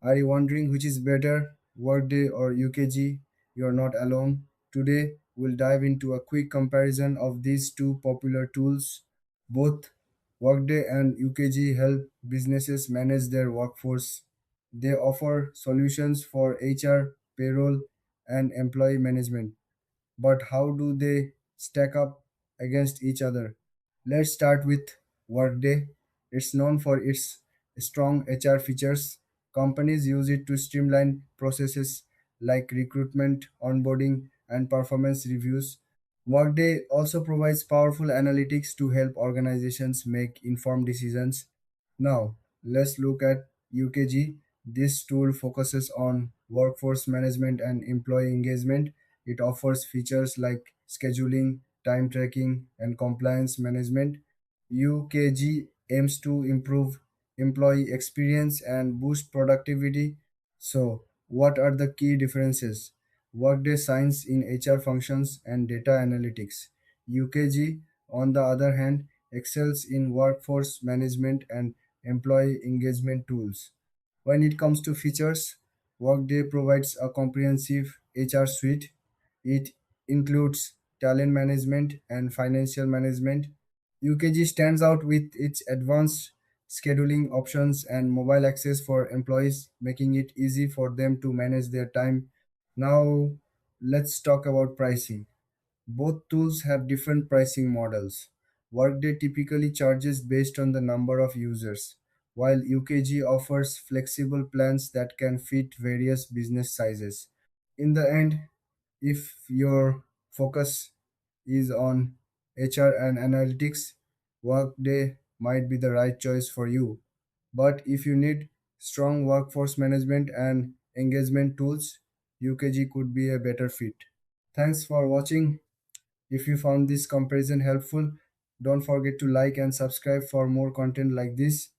Are you wondering which is better, Workday or UKG? You're not alone. Today, we'll dive into a quick comparison of these two popular tools. Both Workday and UKG help businesses manage their workforce. They offer solutions for HR, payroll, and employee management. But how do they stack up against each other? Let's start with Workday. It's known for its strong HR features. Companies use it to streamline processes like recruitment, onboarding, and performance reviews. Workday also provides powerful analytics to help organizations make informed decisions. Now, let's look at UKG. This tool focuses on workforce management and employee engagement. It offers features like scheduling, time tracking, and compliance management. UKG aims to improve employee experience and boost productivity. So, what are the key differences? Workday shines in HR functions and data analytics. UKG, on the other hand, excels in workforce management and employee engagement tools. When it comes to features, Workday provides a comprehensive HR suite. It includes talent management and financial management. UKG stands out with its advanced scheduling options and mobile access for employees, making it easy for them to manage their time. Now, let's talk about pricing. Both tools have different pricing models. Workday typically charges based on the number of users, while UKG offers flexible plans that can fit various business sizes. In the end, if your focus is on HR and analytics, Workday might be the right choice for you. But if you need strong workforce management and engagement tools, UKG could be a better fit. Thanks for watching. If you found this comparison helpful, don't forget to like and subscribe for more content like this.